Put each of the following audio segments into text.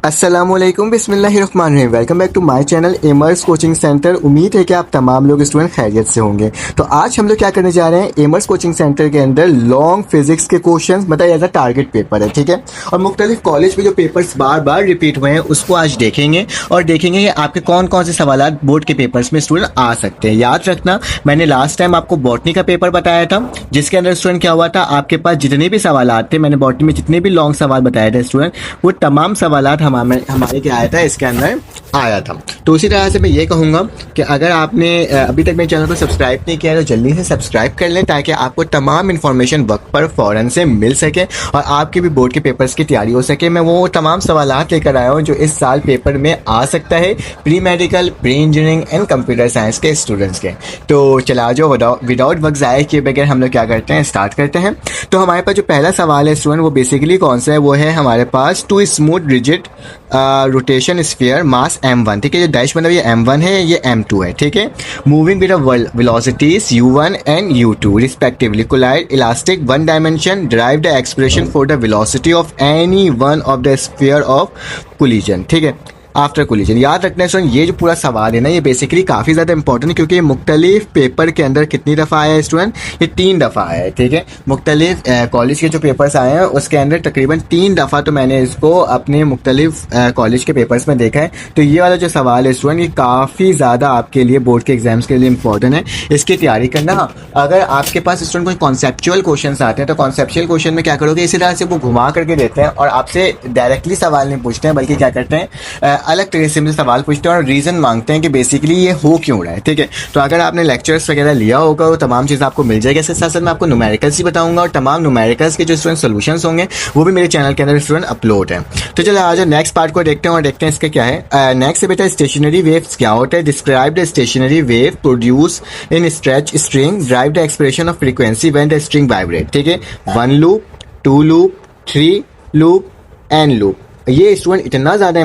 अस्सलामुअलैकुम बिस्मिल्लाहिर्रहमानिर्रहीम। Welcome back to my channel एमर्स कोचिंग सेंटर। उम्मीद है कि आप तमाम लोग स्टूडेंट खैरियत से होंगे। तो आज हम लोग क्या करने जा रहे हैं, एमर्स कोचिंग सेंटर के अंदर लॉन्ग फिजिक्स के क्वेश्चंस मतलब एज अ टारगेट पेपर है, ठीक है। और मुख्तलिफ कॉलेज में जो पेपर्स बार बार रिपीट हुए हैं उसको आज देखेंगे और देखेंगे कि आपके कौन कौन से सवाल बोर्ड के पेपर्स में स्टूडेंट आ सकते हैं। याद रखना, मैंने लास्ट टाइम आपको बॉटनी का पेपर बताया था जिसके अंदर स्टूडेंट क्या हुआ था, आपके पास जितने भी सवाल थे, मैंने बॉटनी में जितने भी लॉन्ग सवाल बताए थे स्टूडेंट, वो तमाम सवाल हमारे क्या आया था, इसके अंदर आया था। तो उसी तरह से मैं ये कहूँगा कि अगर आपने अभी तक मेरे चैनल को सब्सक्राइब नहीं किया है तो जल्दी से सब्सक्राइब कर लें ताकि आपको तमाम इन्फॉर्मेशन वक्त पर फ़ौरन से मिल सके और आपके भी बोर्ड के पेपर्स की तैयारी हो सके। मैं वो तमाम सवाल लेकर आया हूँ जो इस साल पेपर में आ सकता है pre medical, pre engineering and computer science के स्टूडेंट्स के। तो चला जाओ विदाउट वक्त ज़ाया किए बगैर हम लोग क्या करते हैं, स्टार्ट करते हैं। तो हमारे पास जो पहला सवाल है स्टूडेंट वो बेसिकली कौन सा है, वो है हमारे पास two smooth rigid rotation sphere mass m1, ठीक है। जो डैश मतलब ये m1 है, ये m2 है, ठीक है। Moving with velocities u1 and u2 respectively, collide elastic one dimension, derive the expression for the velocity of any one of the sphere of collision, ठीक है, आफ्टर कोलिजन। याद रखना है स्टूडेंट, ये जो पूरा सवाल है ना, ये बेसिकली काफ़ी ज़्यादा इंपॉर्टेंट है क्योंकि ये मुख्तलिफ पेपर के अंदर कितनी दफ़ा आया है स्टूडेंट, ये 3 दफ़ा आया है, ठीक है। मुख्तलिफ कॉलेज के जो पेपर्स आए हैं उसके अंदर तकरीबन 3 दफ़ा तो मैंने इसको अपने मुख्तलिफ कॉलेज के पेपर्स में देखा है। तो ये वाला जो सवाल है स्टूडेंट, ये काफ़ी ज़्यादा आपके लिए बोर्ड के एग्जाम्स के लिए इंपॉर्टेंट है, इसकी तैयारी करना। अगर आपके पास स्टूडेंट कोई कॉन्सेप्चुअल क्वेश्चन आते हैं तो कॉन्सेप्चुअल क्वेश्चन में क्या करोगे, इसी तरह से वो घुमा करके देते हैं और आपसे डायरेक्टली सवाल नहीं पूछते हैं बल्कि क्या करते हैं, अलग तरीके से सवाल पूछते हैं और रीज़न मांगते हैं कि बेसिकली ये हो क्यों रहा है, ठीक है। तो अगर आपने लेक्चर्स वगैरह लिया होगा वो तमाम चीज़ आपको मिल जाएगी। इसके साथ साथ मैं आपको न्यूमेरिकल्स ही बताऊंगा और तमाम न्यूमेरिकल्स के जो स्टूडेंट सोल्यूशंस होंगे वो भी मेरे चैनल के अंदर स्टूडेंट अपलोड है। तो चलो आज नेक्स्ट पार्ट को देखते हैं और देखते हैं इसका क्या है। नेक्स्ट है बेटा स्टेशनरी वेव्स क्या होता है। Describe the stationary wave produce in stretch string, drive the expression of frequency when the string vibrate, ठीक है। 1 loop, 2 loop, 3 loop, n loop. ये स्टूडेंट इतना ज़्यादा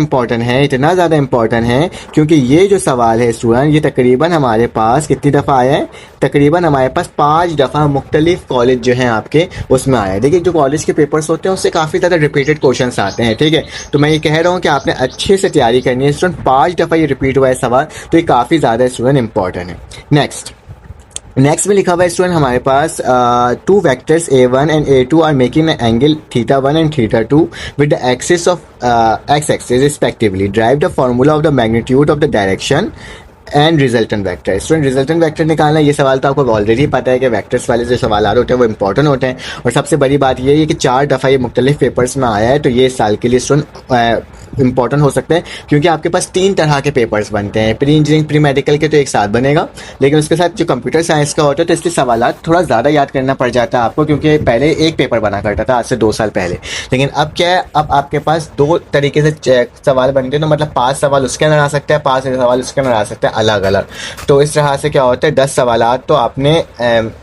इंपॉर्टेंट है क्योंकि ये जो सवाल है स्टूडेंट, ये तकरीबन हमारे पास कितनी दफ़ा आया है, तकरीबन हमारे पास 5 दफ़ा मुख्तलिफ कॉलेज जो हैं आपके उसमें आया है। देखिए जो कॉलेज के पेपर्स होते हैं उससे काफ़ी ज़्यादा रिपीटेड क्वेश्चंस आते हैं, ठीक है। तो मैं ये कह रहा हूँ कि आपने अच्छे से तैयारी करनी है स्टूडेंट। 5 दफ़ा ये रिपीट हुआ है सवाल, तो ये काफ़ी ज़्यादा स्टूडेंट इंपॉर्टेंट है। नेक्स्ट में लिखा हुआ है स्टूडेंट हमारे पास 2 vectors a1 and a2 are making an angle θ1 and θ2 with the axis of x axis respectively, derive the formula of the magnitude of the direction and resultant vector. Student resultant vector निकालना, ये सवाल तो आपको already पता है कि vectors वाले जो सवाल होते हैं वो इंपॉर्टेंट होते हैं। और सबसे बड़ी बात ये है कि 4 दफ़ा ये मुख्तलिफ पेपर्स में आया है, तो ये इस साल के लिए स्टूडेंट इंपॉर्टेंट हो सकते हैं क्योंकि आपके पास 3 तरह के पेपर्स बनते हैं। प्री इंजीनियरिंग, प्री मेडिकल के तो एक साथ बनेगा, लेकिन उसके साथ जो कंप्यूटर साइंस का होता है तो इसके सवाल थोड़ा ज़्यादा याद करना पड़ जाता है आपको क्योंकि पहले एक पेपर बना करता था आज से 2 साल पहले, लेकिन अब क्या है, अब आपके पास 2 तरीके से सवाल बनते हैं। तो मतलब 5 सवाल उसके अंदर आ सकते हैं, 5 सवाल उसके अंदर आ सकते हैं अलग अलग। तो इस तरह से क्या होता है, 10 सवाल तो आपने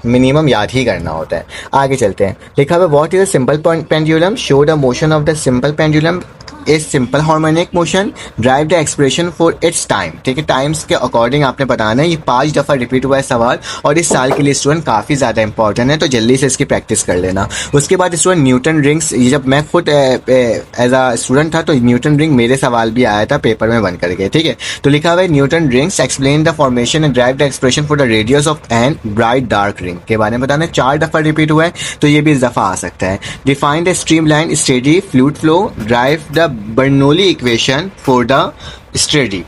मिनिमम याद ही करना होता है। आगे चलते हैं। लिखा हुआ what is a simple pendulum, show the motion of the simple pendulum is simple harmonic motion, drive the expression for its time, ठीक है। टाइम्स के अकॉर्डिंग आपने बताना है। ये 5 दफ़ा रिपीट हुआ है सवाल और इस साल के लिए स्टूडेंट काफ़ी ज़्यादा इंपॉर्टेंट है, तो जल्दी से इसकी प्रैक्टिस कर लेना। उसके बाद स्टूडेंट न्यूटन रिंग्स, ये जब मैं खुद एज अ स्टूडेंट था तो न्यूटन रिंग मेरे सवाल भी आया था पेपर में बन करके, ठीक है। तो लिखा हुआ है Newton rings explain the formation and drive the expression for the radius of an bright dark ring के बारे में बताना है। 4 दफ़ा रिपीट हुआ है तो ये भी इस दफ़ा आ सकता है। Define the stream line steady fluid flow, derive the Bernoulli equation for the steady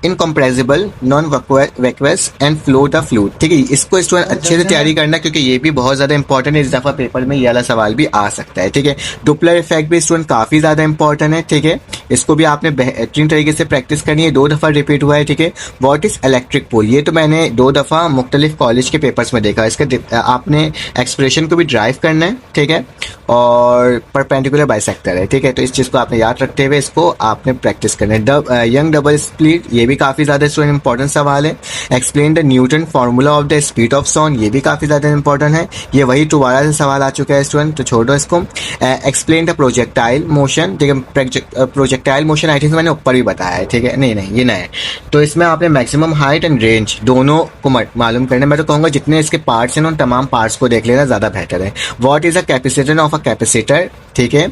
incompressible non viscous and flow the fluid, ठीक है। इसको स्टूडेंट अच्छे से तैयारी करना क्योंकि ये भी बहुत ज़्यादा इंपॉर्टेंट है। इस दफ़ा पेपर में ये वाला सवाल भी आ सकता है, ठीक है। डुपलर इफेक्ट भी स्टूडेंट काफ़ी ज़्यादा इंपॉर्टेंट है, ठीक है। इसको भी आपने बेहतरीन तरीके से प्रैक्टिस करनी है। 2 दफ़ा रिपीट हुआ है, ठीक है। व्हाट इज़ इलेक्ट्रिक पोल, ये तो मैंने 2 दफ़ा मुख्तलिफ कॉलेज के पेपर्स में देखा। इसका आपने एक्सप्रेशन को भी ड्राइव करना है, ठीक है, और परपेंडिकुलर बाइसेक्टर है, ठीक है। तो इस चीज़ को आपने याद रखते हुए इसको आपने प्रैक्टिस करना है। यंग डबल स्प्लिट, ये भी काफ़ी ज़्यादा स्टूडेंट इंपॉर्टेंट सवाल है। Explain the Newton formula of the speed of sound, ये भी काफ़ी ज़्यादा इंपॉर्टेंट है। ये वही दोबारा से सवाल आ चुका है स्टूडेंट, तो छोड़ो इसको। एक्सप्लेन द प्रोजेक्टाइल मोशन, ठीक है, प्रोजेक्टाइल मोशन आई थिंक मैंने ऊपर भी बताया है, ठीक है, नहीं ये नया है। तो इसमें आपने मैक्सिमम हाइट एंड रेंज दोनों को मालूम करना है। मैं तो कहूँगा जितने इसके पार्ट्स हैं ना, उन तमाम पार्ट्स को देख लेना ज़्यादा बेहतर है। What is a capacitor of a capacitor, ठीक है,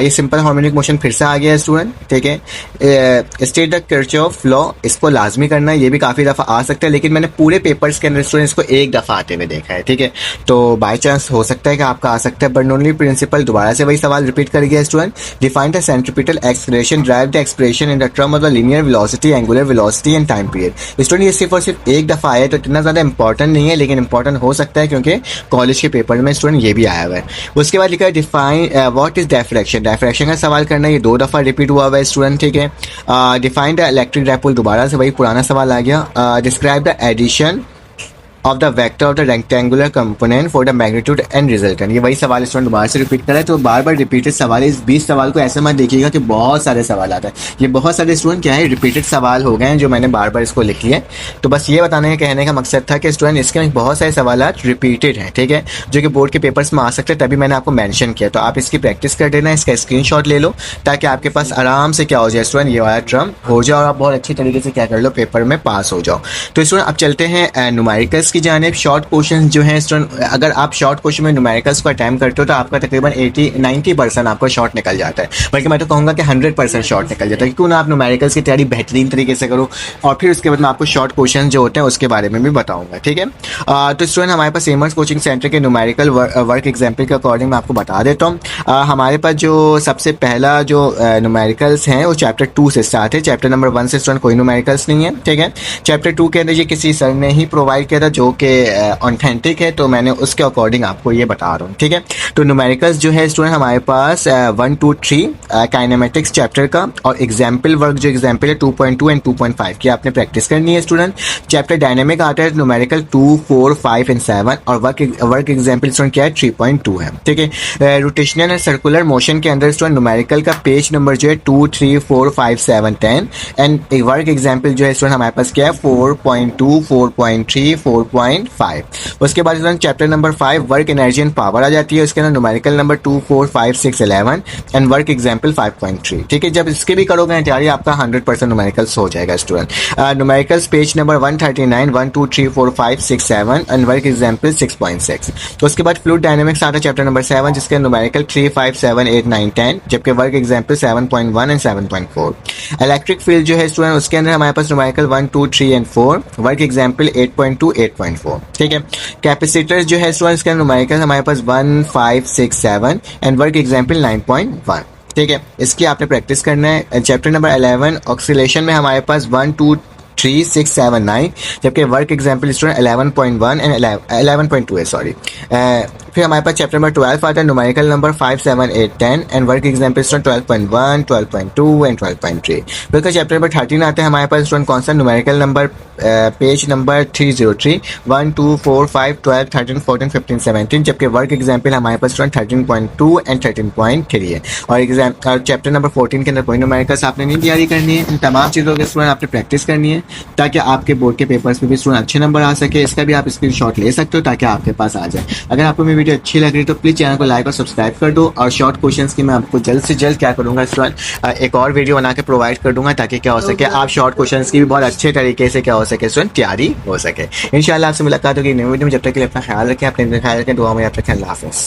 ये सिंपल हार्मोनिक मोशन फिर से आ गया है स्टूडेंट, ठीक है। स्टेट द किरचॉफ लॉ, इसको लाजमी करना है, ये भी काफ़ी दफ़ा आ सकता है, लेकिन मैंने पूरे पेपर्स के अंदर स्टूडेंट इसको एक दफ़ा आते हुए देखा है, ठीक है। तो बाई चांस हो सकता है कि आपका आ सकता है, बट ओनली प्रिंसिपल दोबारा से वही सवाल रिपीट कर गया student. Define the centripetal expression, drive the expression in the term of the linear velocity, angular velocity and time period. Student ये सिर्फ और सिर्फ एक दफ़ा आया है, तो इतना ज़्यादा इंपॉर्टेंट नहीं है, लेकिन इंपॉर्टेंट हो सकता है क्योंकि कॉलेज के पेपर में स्टूडेंट ये भी आया हुआ है। उसके बाद लिखा है define what is diffraction, diffraction का सवाल करना है, ये 2 दफ़ा रिपीट हुआ है स्टूडेंट, ठीक है। डिफाइन द इलेक्ट्रिक डायपोल, दोबारा से वही पुराना सवाल आ गया। Describe the addition of the vector of the rectangular component for the magnitude and resultant, ये वही सवाल स्टूडेंट दोबारा से रिपीट करा है। तो बार बार रिपीटेड सवाल है, इस 20 सवाल को ऐसे मत देखिएगा कि बहुत सारे सवाल आता है। ये बहुत सारे स्टूडेंट क्या है, रिपीटेड सवाल हो गए हैं जो मैंने बार बार इसको लिख लिया। तो बस ये बताने का कहने का मकसद था कि स्टूडेंट इसके में बहुत सारे सवाल रिपीटेड हैं, ठीक है, जो कि बोर्ड के पेपर्स में आ सकते हैं, तभी मैंने आपको मैंशन किया। तो आप इसकी प्रैक्टिस कर देना, इसका स्क्रीनशॉट ले लो, ताकि आपके पास आराम से क्या हो जाए स्टूडेंट, ये वाला टर्म हो जाए और आप बहुत अच्छी तरीके से क्या कर लो, पेपर में पास हो जाओ। तो स्टूडेंट अब चलते हैं न्यूमेरिकल्स की जानिब। शॉर्ट क्वेश्चन जो है स्टूडेंट, अगर आप शॉर्ट क्वेश्चन में न्यूमेरिकल्स को अटेम्प्ट करते हो तो आपका तकरीबन 80-90% आपको शॉर्ट निकल जाता है, बल्कि मैं तो कहूँगा कि 100% शॉर्ट निकल जाता है। क्यों ना आप न्यूमेरिकल्स की तैयारी बेहतरीन तरीके से करो, और फिर उसके बाद मैं आपको शॉर्ट क्वेश्चन जो होते हैं उसके बारे में भी बताऊँगा, ठीक है। तो स्टूडेंट हमारे पास एमर्स कोचिंग सेंटर के न्यूमेरिकल वर्क एग्जाम्पल के अकॉर्डिंग मैं आपको बता देता हूँ। हमारे पास जो सबसे पहला जो न्यूमेरिकल्स हैं वो चैप्टर 2 से स्टार्ट है। चैप्टर नंबर 1 से स्टूडेंट कोई न्यूमेरिकल्स नहीं है, ठीक है। चैप्टर 2 के अंदर ये किसी सर ने ही प्रोवाइड किया था जो कि ऑथेंटिक है, तो मैंने उसके अकॉर्डिंग आपको ये बता रहा हूँ, ठीक है। तो न्यूमेरिकल्स जो है स्टूडेंट हमारे पास 1, 2, 3 काइनेमेटिक्स चैप्टर का, और एग्जाम्पल वर्क जो एग्जाम्पल है 2.2 एंड 2.5 की आपने प्रैक्टिस करनी है स्टूडेंट। चैप्टर डायनेमिक आता है न्यूमेरिकल 2, 4, 5 एंड 7, और वर्क एग्जाम्पल स्टूडेंट क्या है 3.2 है, ठीक है। रोटेशनल एंड सर्कुलर मोशन के अंदर स्टूडेंट न्यूमेरिकल का पेज नंबर जो है 2, 3, 4, 5, 7, 10, एंड वर्क एग्जाम्पल जो है स्टूडेंट हमारे पास क्या है 4.2, 4.3, 4.5। उसके बाद chapter number 5 work energy and power आ जाती है, उसके अंदर numerical number 2, 4, 5, 6, 11 and work example 5.3, ठीक है। जब इसके भी करोगे तैयारी आपका 100% न्यूमेरिकल्स हो जाएगा student. Numericals page number 139, 1, 2, 3, 4, 5, 6, 7 and work example 6.6। तो उसके बाद फ्लूइड डायनेमिक्स आता है चैप्टर नंबर 7, जिसके न्यूमेरिकल 3, 5, 7, 8, 9, 10, जबकि work example 7.1 and 7.4। Electric field जो है स्टूडेंट उसके अंदर हमारे पास न्यूमेरिकल 1, 2, 3 एंड 4, वर्क एग्जाम्पल 8.2, 8.4, ठीक है। कैपेसिटर जो है स्टूडेंट इसका न्यूमेरिकल हमारे पास 1, 5, 6, 7 एंड वर्क एग्जाम्पल 9.1, ठीक है। इसकी आपने प्रैक्टिस करना है। चैप्टर नंबर 11 ऑक्सीलेशन में हमारे पास 1, 2, 3, 6, 7, 9, जबकि वर्क एग्जाम्पल स्टूडेंट 11.1 एंड 11.2 है, सॉरी। फिर हमारे पास चैप्टर नंबर 12 आता है numerical number 5, 7, 8, 10 and work example student 12.1, 12.2 and 12.3। फिर चैप्टर नंबर 13 आता है हमारे पास स्टूडेंट कौन सा, न्यूमेरिकल नंबर पेज नंबर 303, 1, 2, 4, 5, 12, 13, 14, 15, 17, जबकि वर्क एग्जाम्पल हमारे पास स्टूडेंट 13.2 एंड 13.3 है। और चैप्टर नंबर 14 के अंदर कोई न्यूमेरिकल्स आपने नहीं तैयारी करनी है। इन तमाम चीज़ों के स्टूडेंट आपने प्रैक्टिस करनी है, ताकि आपके बोर्ड के पेपर्स में भी स्टूडेंट अच्छे नंबर आ सके। इसका भी आप स्क्रीनशॉट ले सकते हो ताकि आपके पास आ जाए। अगर आपको मेरी वीडियो अच्छी लग रही है तो प्लीज़ चैनल को लाइक और सब्सक्राइब कर दो, और शॉर्ट क्वेश्चंस की मैं आपको जल्द से जल्द क्या करूँगा स्टूडेंट एक और वीडियो बना के प्रोवाइड कर दूंगा, ताकि क्या हो सके आप शॉर्ट क्वेश्चंस की भी बहुत अच्छे तरीके से क्या हो सके स्टूडेंट तैयारी हो सके। इंशाल्लाह आपसे मुलाकात होगी नई वीडियो में। जब तक के लिए अपना ख्याल रखें, अपने ख्याल रखें, दुआ में याद रखें। अल्लाह हाफ़िज़।